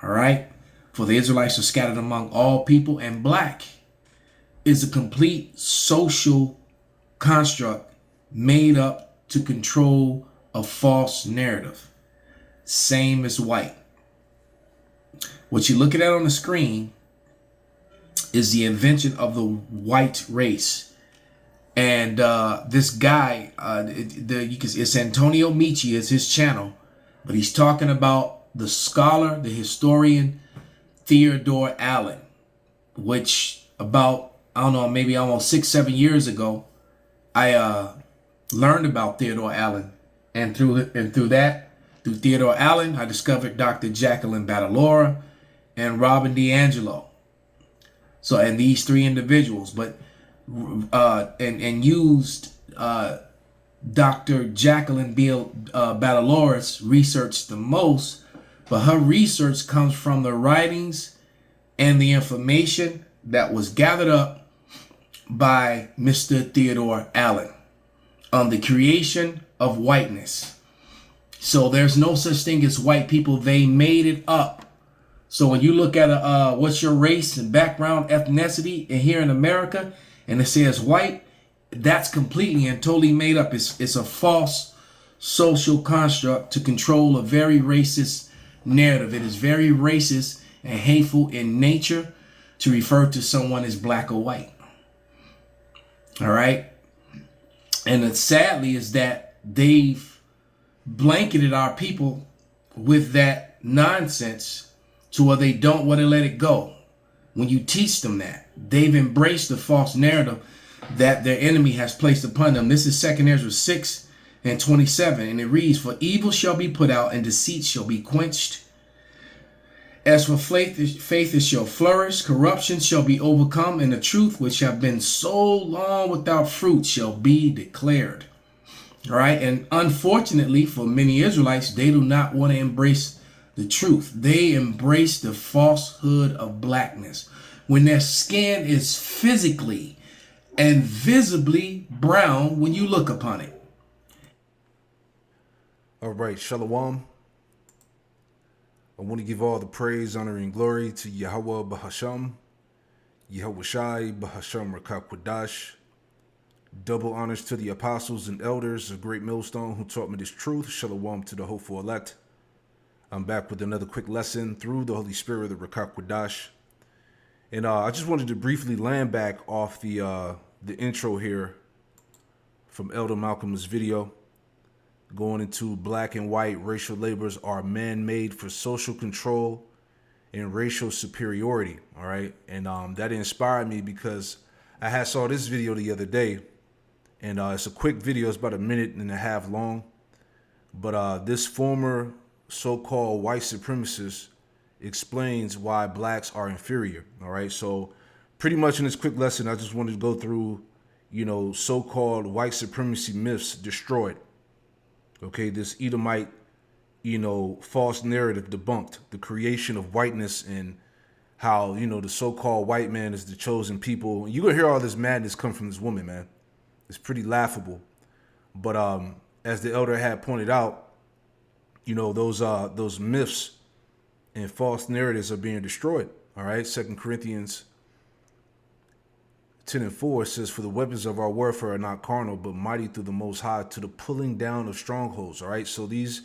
All right. For the Israelites are scattered among all people, and black is a complete social construct made up to control a false narrative. Same as white. What you're looking at on the screen is the invention of the white race. And this guy, it's Antonio Michi is his channel, but he's talking about the scholar, the historian Theodore Allen, which about, I don't know, maybe almost 6-7 years ago, I learned about Theodore Allen, and through Theodore Allen, I discovered Dr. Jacqueline Badalora and Robin DiAngelo. So, and these three individuals, but and used Dr. Jacqueline Badalora's research the most, but her research comes from the writings and the information that was gathered up by Mr. Theodore Allen on the creation of whiteness. So there's no such thing as white people. They made it up. So when you look at what's your race and background, ethnicity, and here in America, and it says white, that's completely and totally made up. It's a false social construct to control a very racist narrative. It is very racist and hateful in nature to refer to someone as black or white. All right. And it sadly is that they've blanketed our people with that nonsense to where they don't want to let it go. When you teach them that, they've embraced the false narrative that their enemy has placed upon them. This is 2 Ezra 6:27, and it reads, "For evil shall be put out, and deceit shall be quenched. As for faith it shall flourish, corruption shall be overcome, and the truth which have been so long without fruit shall be declared." All right, and unfortunately for many Israelites, they do not want to embrace the truth. They embrace the falsehood of blackness when their skin is physically and visibly brown when you look upon it. All right, Shalom. I want to give all the praise, honor, and glory to Yahweh Bahasham, Yahweh Shai Bahasham Rakakwadash. Double honors to the apostles and elders, a great millstone who taught me this truth. Shalom to the hopeful elect. I'm back with another quick lesson through the Holy Spirit of Rakakwadash. And I just wanted to briefly land back off the intro here from Elder Malcolm's video, going into black and white racial labels are man-made for social control and racial superiority. All right, and that inspired me because I saw this video the other day, and it's a quick video. It's about 1.5 minutes long, but this former so-called white supremacist explains why blacks are inferior. All right, so pretty much in this quick lesson, I just wanted to go through, so-called white supremacy myths destroyed. Okay, this Edomite, false narrative debunked, the creation of whiteness and how, the so-called white man is the chosen people. You're gonna hear all this madness come from this woman, man. It's pretty laughable. But as the elder had pointed out, those myths and false narratives are being destroyed. All right. 2 Corinthians 10:4 says, "For the weapons of our warfare are not carnal, but mighty through the Most High to the pulling down of strongholds." All right. So these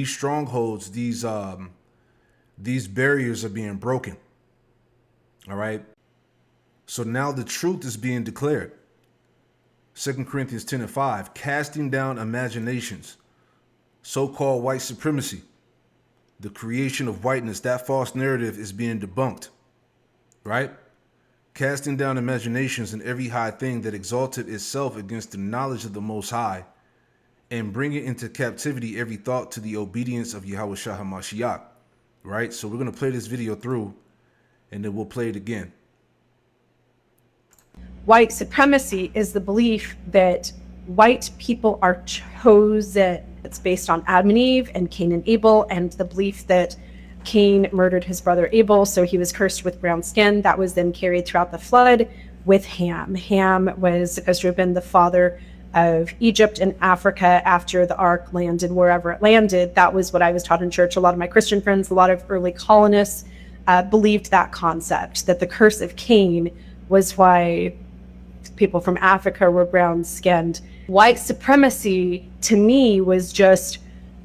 strongholds, these barriers are being broken. All right. So now the truth is being declared. 2 Corinthians 10:5, casting down imaginations. So-called white supremacy, the creation of whiteness, that false narrative is being debunked, right? Casting down imaginations and every high thing that exalted itself against the knowledge of the Most High, and bringing into captivity every thought to the obedience of Yahweh Shah HaMashiach, right? So we're going to play this video through, and then we'll play it again. White supremacy is the belief that white people are chosen. It's based on Adam and Eve and Cain and Abel, and the belief that Cain murdered his brother Abel, so he was cursed with brown skin. That was then carried throughout the flood with Ham. Ham was supposed to have been the father of Egypt and Africa after the ark landed wherever it landed. That was what I was taught in church. A lot of my Christian friends, a lot of early colonists believed that concept, that the curse of Cain was why people from Africa were brown skinned. White supremacy to me was just,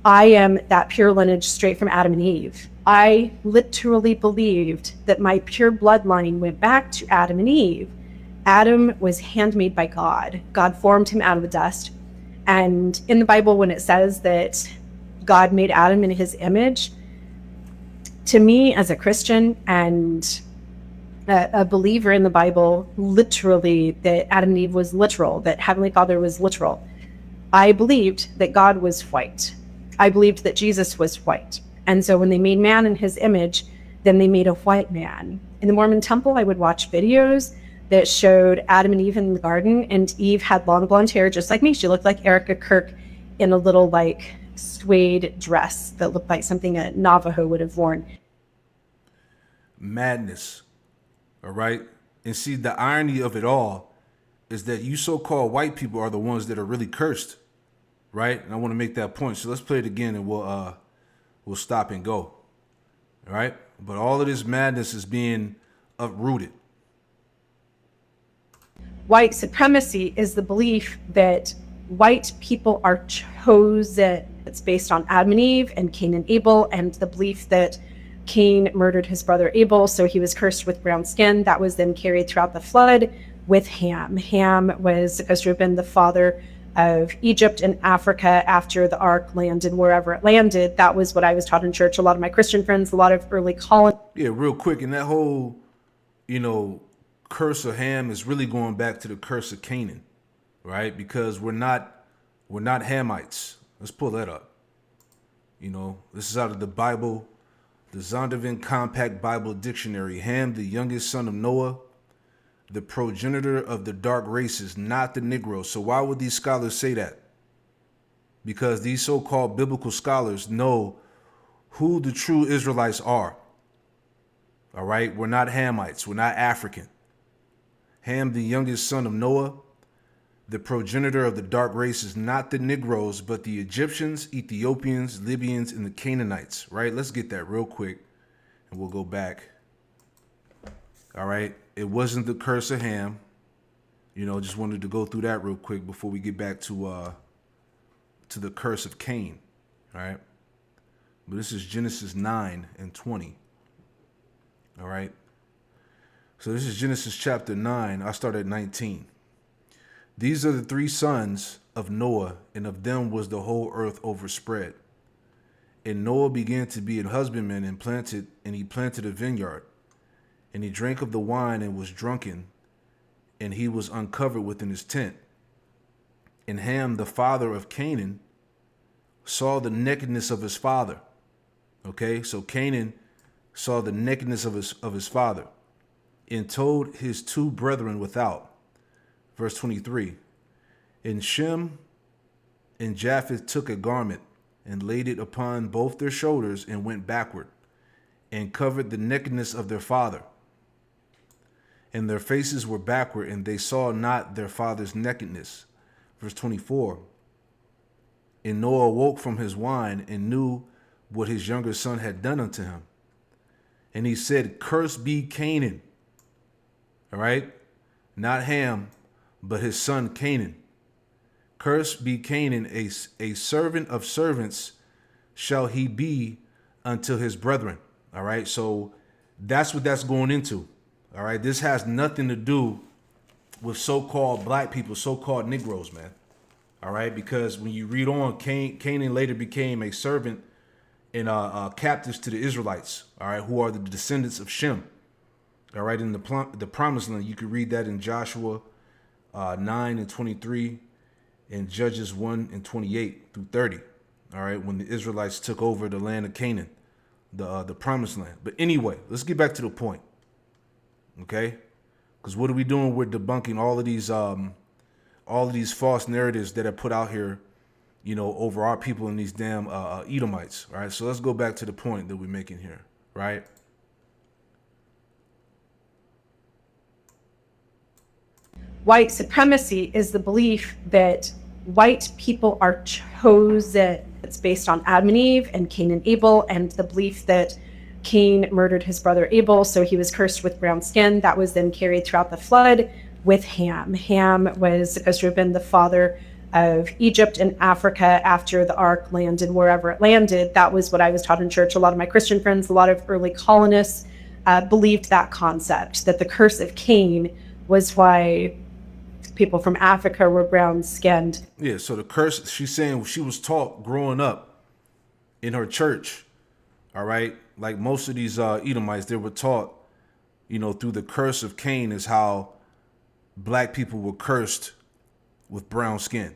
I am that pure lineage straight from Adam and Eve. I literally believed that my pure bloodline went back to Adam and Eve. Adam was handmade by God. God formed him out of the dust. And in the Bible, when it says that God made Adam in his image, to me as a Christian and a believer in the Bible, literally, that Adam and Eve was literal, that Heavenly Father was literal. I believed that God was white. I believed that Jesus was white. And so when they made man in his image, then they made a white man. In the Mormon temple, I would watch videos that showed Adam and Eve in the garden, and Eve had long blonde hair just like me. She looked like Erica Kirk in a little like suede dress that looked like something a Navajo would have worn. Madness. All right. And see, the irony of it all is that you so-called white people are the ones that are really cursed. Right. And I want to make that point. So let's play it again and we'll stop and go. All right. But all of this madness is being uprooted. White supremacy is the belief that white people are chosen. It's based on Adam and Eve and Cain and Abel, and the belief that Cain murdered his brother Abel, so he was cursed with brown skin. That was then carried throughout the flood with Ham. Ham was supposed to have been the father of Egypt and Africa after the ark landed wherever it landed. That was what I was taught in church. A lot of my Christian friends, a lot of early colonists. Yeah, real quick. And that whole, curse of Ham is really going back to the curse of Canaan, right? Because we're not Hamites. Let's pull that up. This is out of the Bible, the Zondervan Compact Bible Dictionary. Ham, the youngest son of Noah, the progenitor of the dark races, not the Negroes. So why would these scholars say that? Because these so-called biblical scholars know who the true Israelites are. All right? We're not Hamites. We're not African. Ham, the youngest son of Noah, the progenitor of the dark races, not the Negroes, but the Egyptians, Ethiopians, Libyans, and the Canaanites, right? Let's get that real quick, and we'll go back. All right? It wasn't the curse of Ham. Just wanted to go through that real quick before we get back to the curse of Cain, all right? But this is Genesis 9 and 20, all right? So this is Genesis chapter 9. I'll start at 19. These are the three sons of Noah, and of them was the whole earth overspread. And Noah began to be an husbandman and he planted a vineyard. And he drank of the wine and was drunken, and he was uncovered within his tent. And Ham, the father of Canaan, saw the nakedness of his father. Okay, so Canaan saw the nakedness of his father, and told his two brethren without. Verse 23, and Shem and Japheth took a garment and laid it upon both their shoulders and went backward and covered the nakedness of their father. And their faces were backward, and they saw not their father's nakedness. Verse 24, and Noah awoke from his wine and knew what his younger son had done unto him. And he said, cursed be Canaan. All right, not Ham, but his son Canaan. Cursed be Canaan, a servant of servants shall he be unto his brethren. All right, so that's what that's going into. All right, this has nothing to do with so-called black people, so-called Negroes, man. All right, because when you read on, Canaan later became a servant and captives to the Israelites, all right, who are the descendants of Shem. All right, in the promised land, you could read that in Joshua 9 and 23 and Judges 1 and 28 through 30. All right, when the Israelites took over the land of Canaan, the promised land. But anyway, let's get back to the point. Okay, because what are we doing? We're debunking all of these false narratives that are put out here, over our people and these damn Edomites. All right, so let's go back to the point that we're making here, right? White supremacy is the belief that white people are chosen. It's based on Adam and Eve and Cain and Abel, and the belief that Cain murdered his brother Abel, so he was cursed with brown skin. That was then carried throughout the flood with Ham. Ham was supposed to have been the father of Egypt and Africa after the ark landed wherever it landed. That was what I was taught in church. A lot of my Christian friends, a lot of early colonists believed that concept, that the curse of Cain was why people from Africa were brown skinned. Yeah, so the curse, she's saying she was taught growing up in her church, all right? Like most of these Edomites, they were taught, through the curse of Cain is how black people were cursed with brown skin,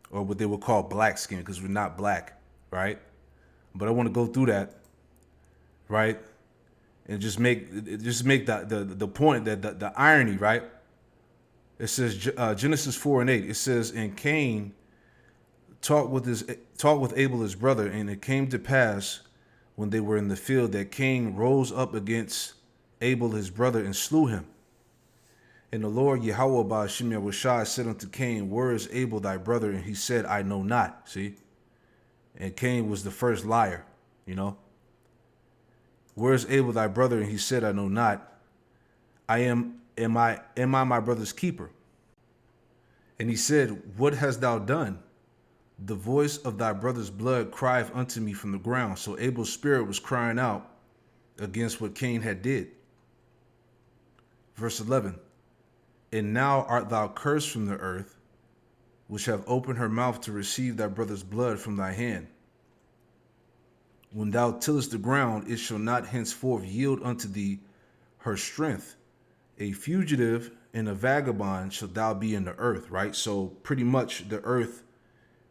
or what they would call black skin, because we're not black, right? But I want to go through that, right? And just make the point that the irony, right? It says Genesis 4:8. It says, and Cain talked with Abel his brother, and it came to pass when they were in the field that Cain rose up against Abel his brother and slew him. And the Lord Yahweh Ba'ashem Yahushai said unto Cain, where is Abel thy brother? And he said, I know not. See? And Cain was the first liar, Where is Abel thy brother? And he said, I know not. Am I my brother's keeper? And he said, what hast thou done? The voice of thy brother's blood crieth unto me from the ground. So Abel's spirit was crying out against what Cain had did. Verse 11. And now art thou cursed from the earth, which have opened her mouth to receive thy brother's blood from thy hand. When thou tillest the ground, it shall not henceforth yield unto thee her strength. A fugitive and a vagabond shalt thou be in the earth, right? So pretty much the earth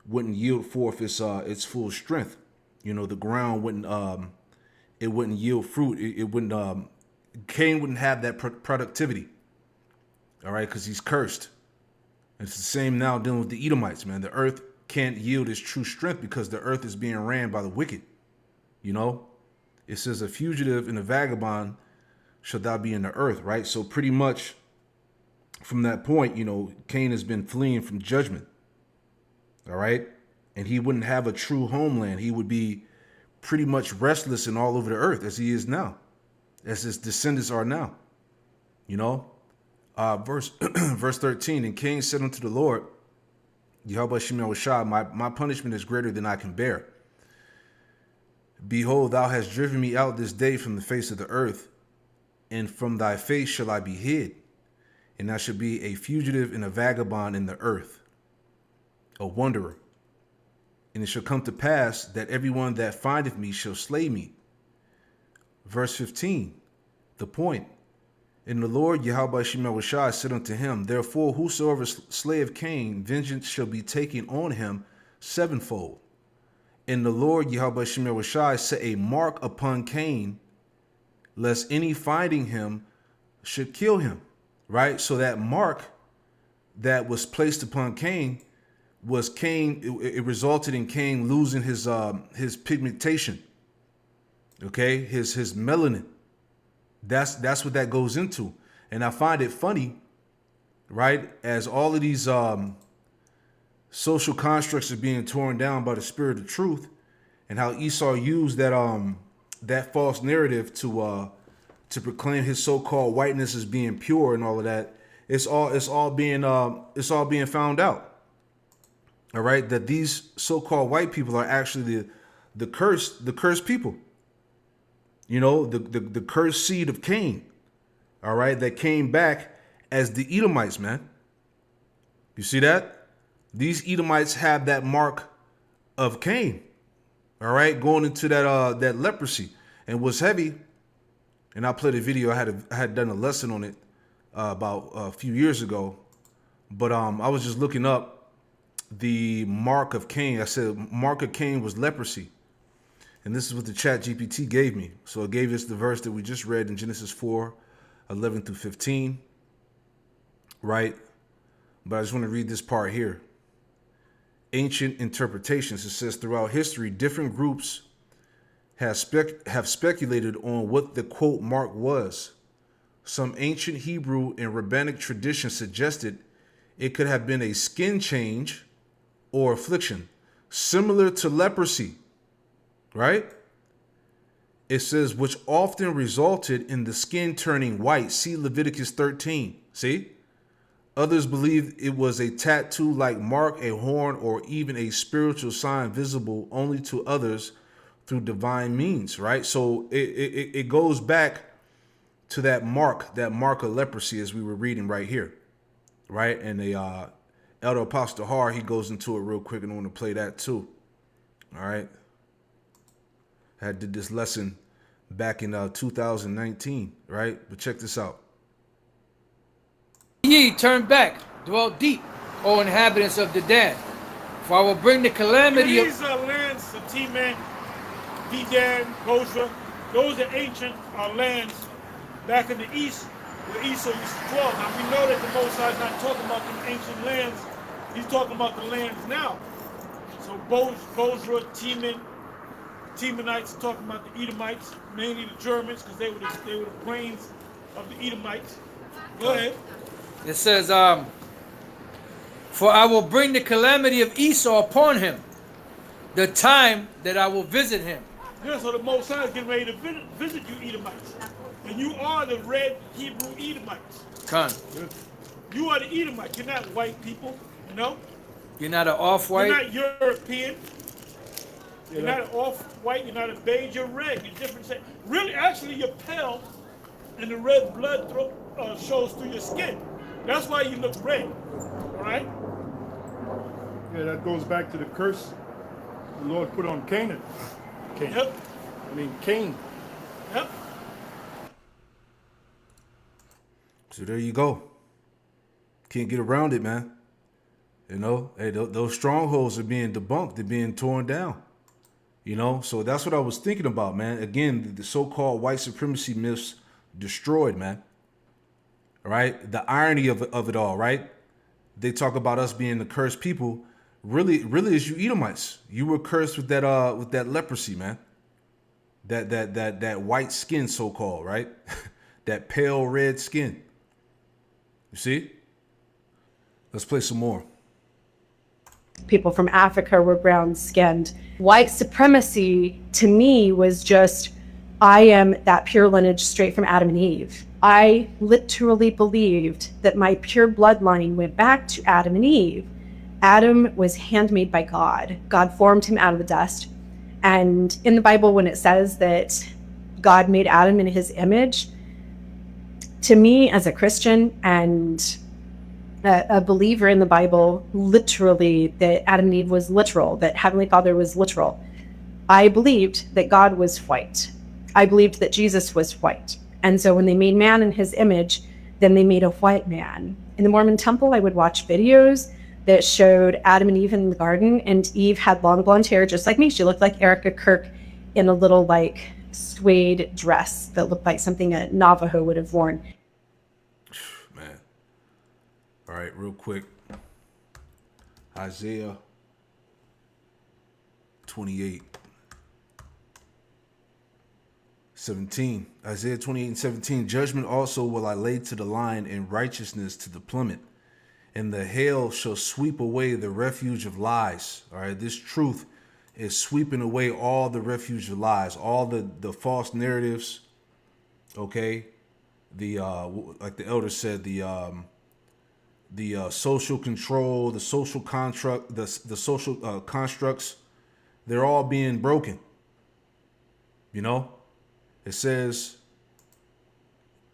wouldn't yield forth its full strength. The ground wouldn't yield fruit. It wouldn't. Cain wouldn't have that productivity. All right, because he's cursed. And it's the same now dealing with the Edomites, man. The earth can't yield its true strength because the earth is being ran by the wicked. It says a fugitive and a vagabond shall thou be in the earth, right? So pretty much from that point, Cain has been fleeing from judgment. All right. And he wouldn't have a true homeland. He would be pretty much restless and all over the earth as he is now, as his descendants are now. Verse 13, and Cain said unto the Lord, Yahweh Shemel Shah, my punishment is greater than I can bear. Behold, thou hast driven me out this day from the face of the earth, and from thy face shall I be hid, and I shall be a fugitive and a vagabond in the earth, a wanderer. And it shall come to pass that everyone that findeth me shall slay me. Verse 15, the point. And the Lord Yahweh Shemel Shah said unto him, therefore whosoever slayeth Cain, vengeance shall be taken on him sevenfold. And the Lord Yahweh Shemel Shah set a mark upon Cain, lest any finding him should kill him. Right? So that mark that was placed upon Cain was Cain. It resulted in Cain losing his pigmentation. Okay, his melanin. That's what that goes into. And I find it funny, right? As all of these social constructs are being torn down by the spirit of truth, and how Esau used that false narrative to proclaim his so-called whiteness as being pure and all of that. It's all being found out. All right, that these so-called white people are actually the cursed people. The cursed seed of Cain. All right, that came back as the Edomites, man. You see that? These Edomites have that mark of Cain. All right, going into that leprosy. And what's heavy, and I played a video. I had done a lesson on it about a few years ago, but I was just looking up the mark of Cain. I said mark of Cain was leprosy, and this is what the Chat GPT gave me. So it gave us the verse that we just read in Genesis 4:11 through 15, right? But I just want to read this part here. Ancient interpretations. It says throughout history, different groups have speculated on what the quote mark was. Some ancient Hebrew and rabbinic tradition suggested it could have been a skin change or affliction, similar to leprosy, right? It says, which often resulted in the skin turning white. See Leviticus 13. See? Others believe it was a tattoo-like mark, a horn, or even a spiritual sign visible only to others through divine means, right? So it goes back to that mark of leprosy, as we were reading right here, right? And the Elder Apostle Har, he goes into it real quick, and I want to play that too. All right. I did this lesson back in 2019, right? But check this out. Ye turn back, dwell deep, O inhabitants of the dead, for I will bring the calamity of... These are lands of T-Man, Dedan, Bozrah. Those are ancient lands back in the east where Esau used to dwell. Now we know that the Most High is not talking about the ancient lands. He's talking about the lands now. So Bozrah, Temanites are talking about the Edomites, mainly the Germans, because they were the brains of the Edomites. Go ahead. It says, for I will bring the calamity of Esau upon him, the time that I will visit him. Yeah, so the Most High is getting ready to visit you Edomites. And you are the red Hebrew Edomites. Con. You are the Edomites. You're not white people, you know? You're not an off-white? You're not European. You're not an off-white. You're not a beige. You're red. You're different. Really, actually, you're pale, and the red blood shows through your skin. That's why you look red, all right? Yeah, that goes back to the curse the Lord put on Canaan. Yep. Cain. Yep. So there you go. Can't get around it, man. You know, hey, those strongholds are being debunked. They're being torn down. You know, so that's what I was thinking about, man. Again, the so-called white supremacy myths destroyed, man. Right? The irony of it all, right? They talk about us being the cursed people. Really is you Edomites. You were cursed with that leprosy, man. That white skin, so-called, right? That pale red skin. You see? Let's play some more. People from Africa were brown skinned. White supremacy to me was just, I am that pure lineage straight from Adam and Eve. I literally believed that my pure bloodline went back to Adam and Eve. Adam was handmade by God. God formed him out of the dust. And in the Bible, when it says that God made Adam in his image, to me as a Christian and a believer in the Bible, literally that Adam and Eve was literal, that Heavenly Father was literal. I believed that God was white. I believed that Jesus was white. And so when they made man in his image, then they made a white man. In the Mormon temple, I would watch videos that showed Adam and Eve in the garden, and Eve had long blonde hair, just like me. She looked like Erica Kirk in a little like suede dress that looked like something a Navajo would have worn. Man. All right, real quick. Isaiah 28. 17. Isaiah 28:17. Judgment also will I lay to the line, and righteousness to the plummet. And the hail shall sweep away the refuge of lies. All right, this truth is sweeping away all the refuge of lies, all the false narratives. Okay, the like the elder said, the social control, the social construct, the social constructs, they're all being broken. You know, it says,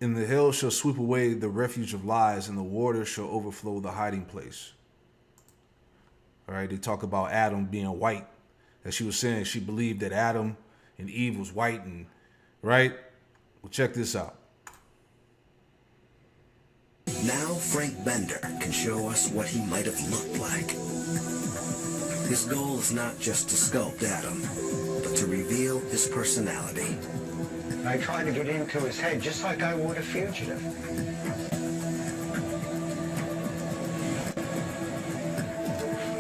and the hail shall sweep away the refuge of lies, and the water shall overflow the hiding place. All right, they talk about Adam being white. As she was saying, she believed that Adam and Eve was white, and right? Well, check this out. Now Frank Bender can show us what he might have looked like. His goal is not just to sculpt Adam, but to reveal his personality. I tried to get into his head just like I would a fugitive.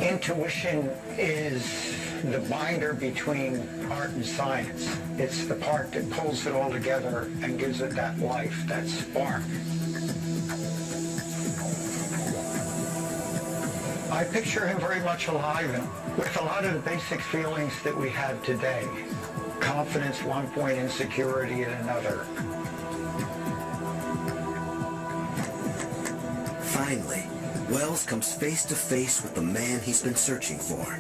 Intuition is the binder between art and science. It's the part that pulls it all together and gives it that life, that spark. I picture him very much alive and with a lot of the basic feelings that we have today. Confidence at one point, insecurity at another. Finally, Wells comes face to face with the man he's been searching for.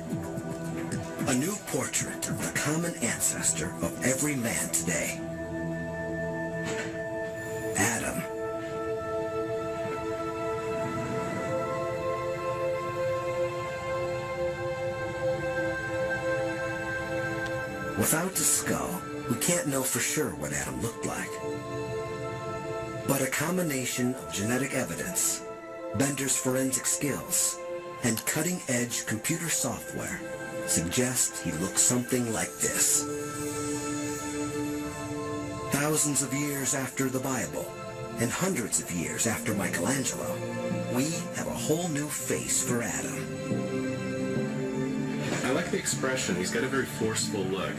A new portrait of the common ancestor of every man today. Adam. Without the skull, we can't know for sure what Adam looked like. But a combination of genetic evidence, Bender's forensic skills, and cutting-edge computer software suggests he looked something like this. Thousands of years after the Bible, and hundreds of years after Michelangelo, we have a whole new face for Adam. I like the expression. He's got a very forceful look.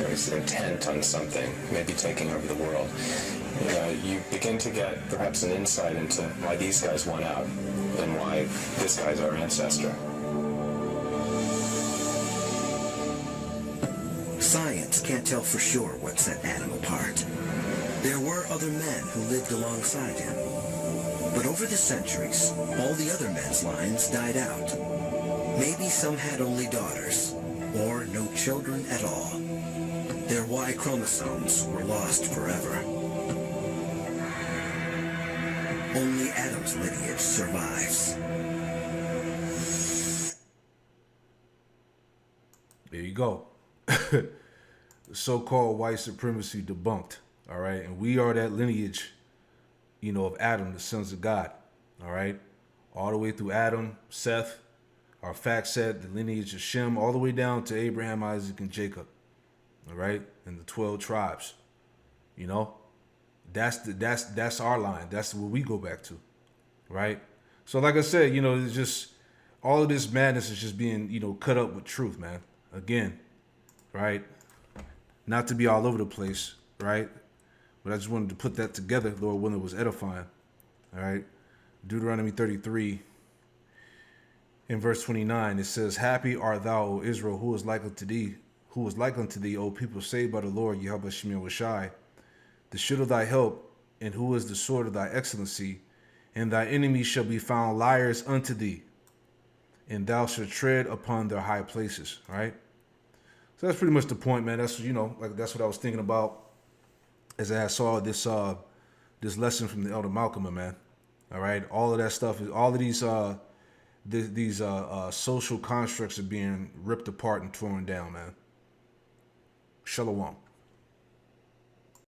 He's intent on something, maybe taking over the world. You begin to get perhaps an insight into why these guys won out and why this guy's our ancestor. Science can't tell for sure what set Adam apart. There were other men who lived alongside him. But over the centuries, all the other men's lines died out. Maybe some had only daughters, or no children at all. Their Y chromosomes were lost forever. Only Adam's lineage survives. There you go. So-called white supremacy debunked. All right. And we are that lineage, of Adam, the sons of God. All right. All the way through Adam, Seth, our fact set, the lineage of Shem, all the way down to Abraham, Isaac, and Jacob. All right. And the 12 tribes. That's our line. That's what we go back to. Right. So like I said, it's just all of this madness is just being, cut up with truth, man. Again, right? Not to be all over the place, right? But I just wanted to put that together, Lord willing, it was edifying. All right. Deuteronomy 33 in verse 29, it says, "Happy art thou, O Israel, who is like unto thee, O people saved by the Lord, Yahweh Shem Shai, the shield of thy help, and who is the sword of thy excellency, and thy enemies shall be found liars unto thee, and thou shalt tread upon their high places." Right? So that's pretty much the point, man. That's that's what I was thinking about as I saw this lesson from the Elder Malcolm, man. All right, all of that stuff is all of these social constructs are being ripped apart and torn down, man. Shalom.